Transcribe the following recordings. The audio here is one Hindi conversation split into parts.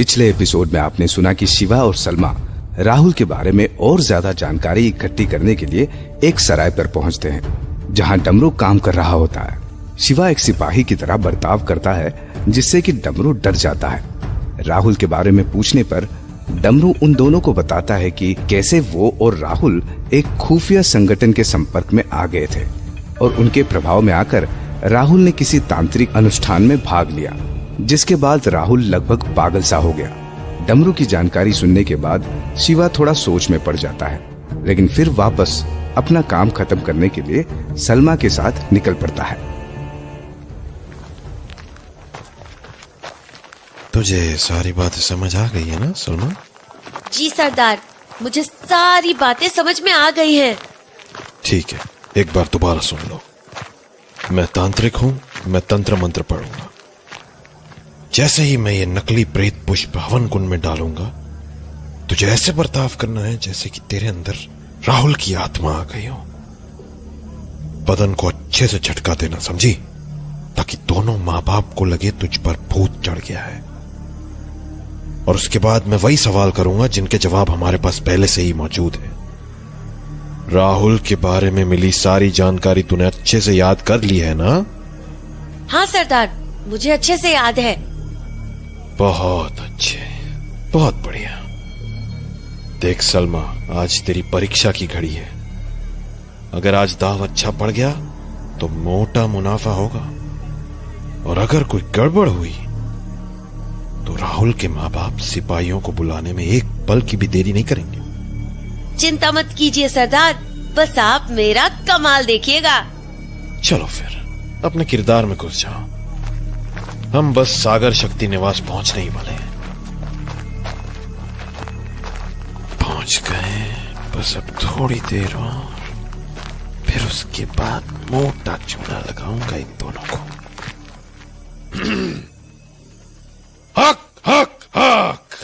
पिछले एपिसोड में आपने सुना कि शिवा और सलमा राहुल के बारे में और ज्यादा जानकारी इकट्ठी करने के लिए एक सराय पर पहुंचते हैं, जहां डमरू काम कर रहा होता है। शिवा एक सिपाही की तरह बर्ताव करता है, जिससे कि डमरू डर जाता है। राहुल के बारे में पूछने पर डमरू उन दोनों को बताता है कि कैसे वो और राहुल एक खुफिया संगठन के संपर्क में आ गए थे और उनके प्रभाव में आकर राहुल ने किसी तांत्रिक अनुष्ठान में भाग लिया, जिसके बाद राहुल लगभग पागल सा हो गया। डमरू की जानकारी सुनने के बाद शिवा थोड़ा सोच में पड़ जाता है, लेकिन फिर वापस अपना काम खत्म करने के लिए सलमा के साथ निकल पड़ता है। तुझे सारी बातें समझ आ गई है ना सलमा? जी सरदार, मुझे सारी बातें समझ में आ गई हैं। ठीक है, एक बार दोबारा सुन लो। मैं तांत्रिक हूँ, मैं तंत्र मंत्र पढ़ूंगा। जैसे ही मैं ये नकली प्रेत पुष्प हवन कुंड में डालूंगा, तुझे ऐसे बर्ताव करना है जैसे कि तेरे अंदर राहुल की आत्मा आ गई हो। बदन को अच्छे से झटका देना, समझी? ताकि दोनों माँ बाप को लगे तुझ पर भूत चढ़ गया है। और उसके बाद मैं वही सवाल करूंगा जिनके जवाब हमारे पास पहले से ही मौजूद है। राहुल के बारे में मिली सारी जानकारी तूने अच्छे से याद कर ली है ना? हाँ सरदार, मुझे अच्छे से याद है। बहुत अच्छे, बहुत बढ़िया। देख सलमा, आज तेरी परीक्षा की घड़ी है। अगर आज दाव अच्छा पड़ गया तो मोटा मुनाफा होगा, और अगर कोई गड़बड़ हुई तो राहुल के माँ बाप सिपाहियों को बुलाने में एक पल की भी देरी नहीं करेंगे। चिंता मत कीजिए सरदार, बस आप मेरा कमाल देखिएगा। चलो फिर अपने किरदार में घुस जाओ। हम बस सागर शक्ति निवास पहुंचने ही वाले हैं। पहुंच गए, बस अब थोड़ी देर और, फिर उसके बाद मोटा चूना लगाऊंगा इन दोनों को। हक हक हक,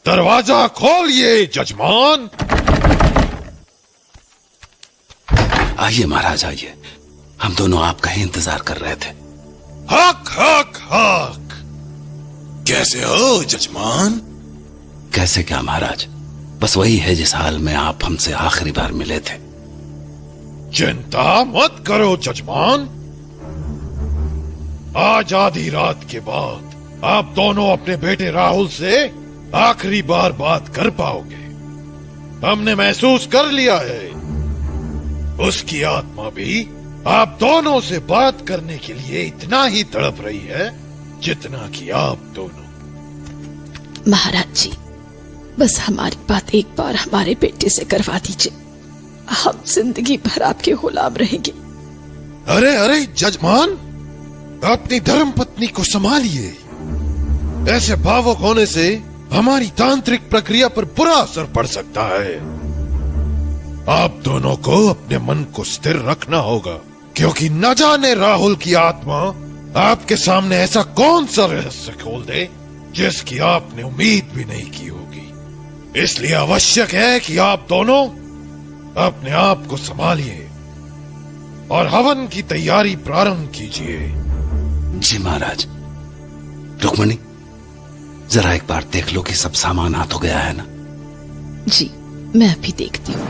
दरवाजा खोलिए जजमान। आइए महाराज, आइए। हम दोनों आपका ही इंतजार कर रहे थे। हक हक हक। कैसे हो जजमान? कैसे क्या महाराज, बस वही है जिस हाल में आप हमसे आखिरी बार मिले थे। चिंता मत करो जजमान, आज आधी रात के बाद आप दोनों अपने बेटे राहुल से आखिरी बार बात कर पाओगे। हमने महसूस कर लिया है, उसकी आत्मा भी आप दोनों से बात करने के लिए इतना ही तड़प रही है जितना कि आप दोनों। महाराज जी, बस हमारी बात एक बार हमारे बेटे से करवा दीजिए, हम जिंदगी भर आपके गुलाम रहेंगे। अरे अरे जजमान, अपनी धर्म पत्नी को संभालिए। ऐसे भावुक होने से हमारी तांत्रिक प्रक्रिया पर बुरा असर पड़ सकता है। आप दोनों को अपने मन को स्थिर रखना होगा, क्योंकि न जाने राहुल की आत्मा आपके सामने ऐसा कौन सा रहस्य खोल दे जिसकी आपने उम्मीद भी नहीं की होगी। इसलिए आवश्यक है कि आप दोनों अपने आप को संभालिए और हवन की तैयारी प्रारंभ कीजिए। जी महाराज। रुक्मणी, जरा एक बार देख लो कि सब सामान आ तो गया है ना? जी, मैं अभी देखती हूँ।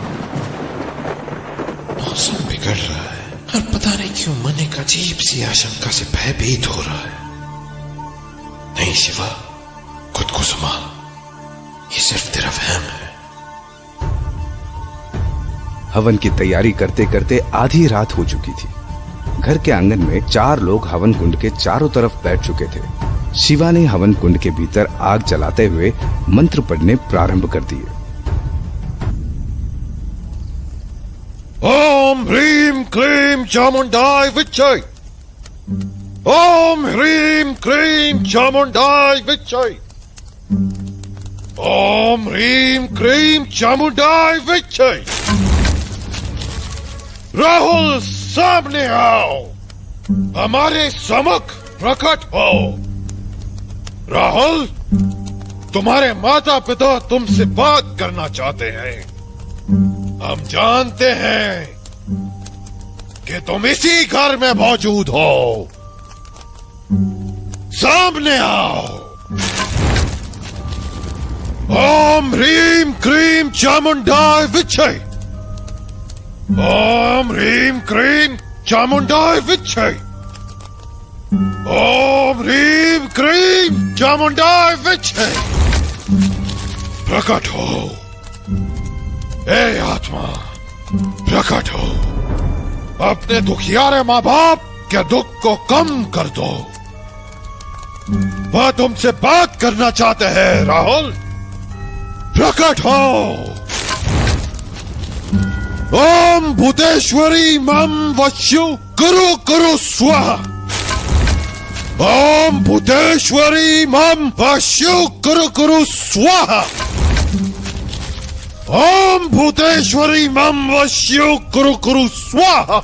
मौसम बिगड़ रहा है और पता नहीं क्यों मन एक अजीब सी आशंका से भयभीत हो रहा है। नहीं शिवा, खुद को संभाल, ये सिर्फ तेरा वहम है। हवन की तैयारी करते करते आधी रात हो चुकी थी। घर के आंगन में 4 लोग हवन कुंड के चारों तरफ बैठ चुके थे। शिवा ने हवन कुंड के भीतर आग जलाते हुए मंत्र पढ़ने प्रारंभ कर दिए। ओम ह्रीम क्लीम चामुंडाय विच्चय। ओम ह्रीम क्लीम चामुंडाय विच्चय। ओम ह्रीम क्लीम चामुंडाय विच्चय। राहुल, सामने आओ, हमारे सम्मुख प्रकट हो। राहुल, तुम्हारे माता पिता तुमसे बात करना चाहते हैं। हम जानते हैं कि तुम इसी घर में मौजूद हो। सामने आओ। ओम ह्रीम क्रीम चामुंडाय विच्चे। ओम ह्रीम क्रीम चामुंडाय विच्चे। ओम ह्रीम क्रीम चामुंडाय विच्चे। प्रकट हो ए आत्मा, प्रकट हो, अपने दुखियारे माँ बाप के दुख को कम कर दो। वह तुमसे बात करना चाहते हैं राहुल, प्रकट हो। ओम भूतेश्वरी मम वश्यु कुरु कुरु स्वाहा। ओम भूतेश्वरी मम वश्यु कुरु कुरु स्वाहा। ओम भूतेश्वरी मम वश्यु कुरु कुरु स्वाहा।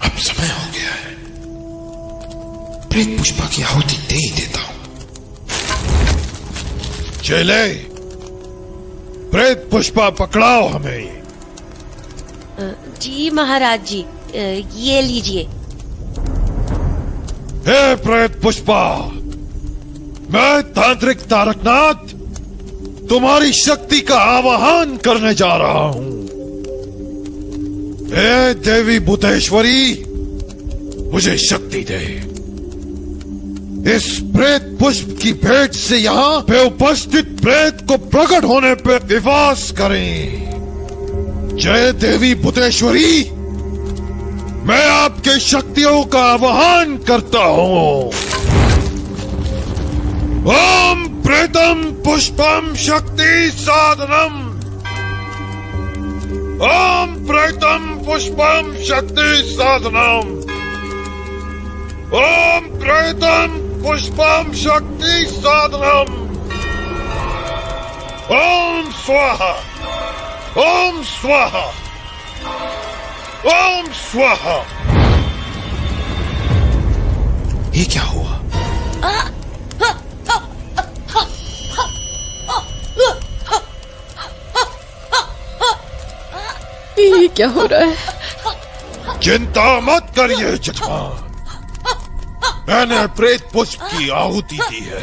अब समय हो गया है, प्रेत पुष्पा की आहुति दे ही देता हूं। चले, प्रेत पुष्पा पकड़ाओ हमें। जी महाराज जी, ये लीजिए। हे प्रेत पुष्पा, मैं तांत्रिक तारकनाथ तुम्हारी शक्ति का आवाहन करने जा रहा हूं। हे देवी भूतेश्वरी, मुझे शक्ति दे। इस प्रेत पुष्प की भेंट से यहाँ पे उपस्थित प्रेत को प्रकट होने पे विश्वास करें। जय देवी भूतेश्वरी, मैं आपके शक्तियों का आवाहन करता हूं। ओम प्रेतम पुष्पम शक्ति साधनम। ओम प्रेतम पुष्पम शक्ति साधनम। ओम प्रेतम पुष्पम शक्ति साधनम। ओम स्वाहा। ओम स्वाहा। ओम स्वाहा। ये क्या हुआ? ये क्या हो रहा है? चिंता मत करिए जजमान, मैंने प्रेत पुष्प की आहुति दी है।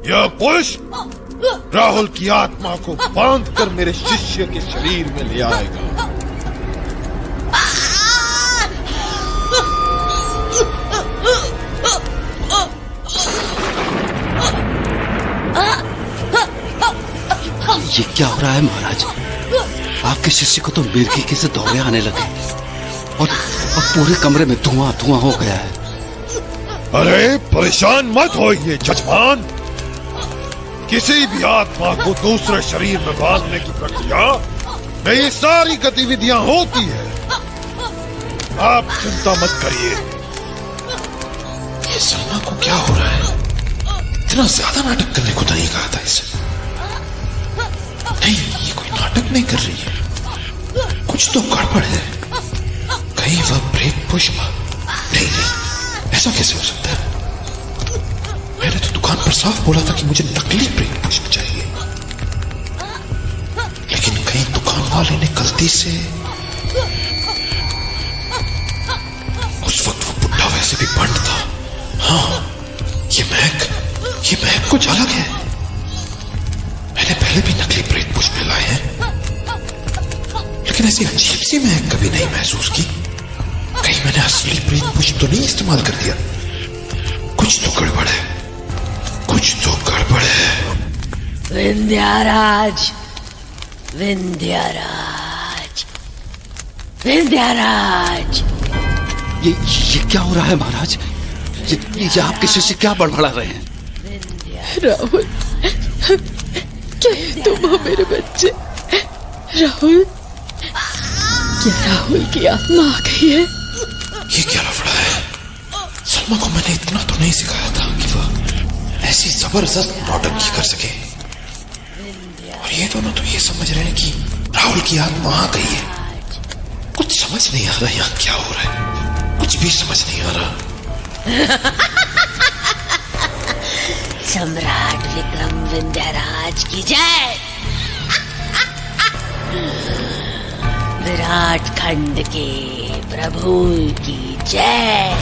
यह पुष्प राहुल की आत्मा को बांधकर मेरे शिष्य के शरीर में ले आएगा। ये क्या हो रहा है महाराज? आपके शिष्य को तो मिर्गी से दौरे आने लगे और पूरे कमरे में धुआं धुआं हो गया है। अरे परेशान मत होइए जजमान, किसी भी आत्मा को दूसरे शरीर में बांधने की प्रक्रिया में ये सारी गतिविधियां होती है। आप चिंता मत करिए। ये सलमा को क्या हो रहा है? इतना ज्यादा नाटक करने को नहीं कहा था इसे। नहीं, ये कोई नाटक नहीं कर रही है, कुछ तो गड़बड़ है। कहीं वह प्रेत पुष्प? नहीं नहीं, ऐसा कैसे हो सकता है? मैंने तो दुकान पर साफ बोला था कि मुझे नकली प्रेत पुष्प चाहिए, लेकिन कहीं दुकान वाले ने गलती से। उस वक्त वो बुढ़ा वैसे भी बंद था। हाँ, ये महक कुछ अलग है। मैंने पहले भी नकली प्रेत पुष्प लाए हैं, लेकिन ऐसी अजीब सी महक कभी नहीं महसूस की। कहीं मैंने असली प्रेत पुष्प तो नहीं इस्तेमाल कर दिया? कुछ तो गड़बड़ है, कुछ तो गड़बड़ है। विंध्याराज, विंध्याराज, विंध्याराज। ये क्या हो रहा है महाराज? ये आपके शिष्य क्या बड़बड़ा रहे हैं? राहुल, क्या तुम हो मेरे बच्चे? राहुल, क्या राहुल की आत्मा आ गई है? ये क्या लफड़ा है? सलमा को मैंने इतना तो नहीं सिखाया था कि वह ऐसी जबरदस्त नौटंकी कर सके। और ये दोनों तो ये समझ रहे हैं कि राहुल की आत्मा आ गई है। कुछ समझ नहीं आ रहा यहाँ क्या हो रहा है, कुछ भी समझ नहीं आ रहा। सम्राट विक्रम विंध्याराज की जय। विराट खंड के प्रभु की जय।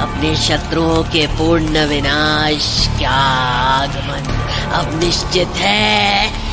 अपने शत्रुओं के पूर्ण विनाश का आगमन अब निश्चित है।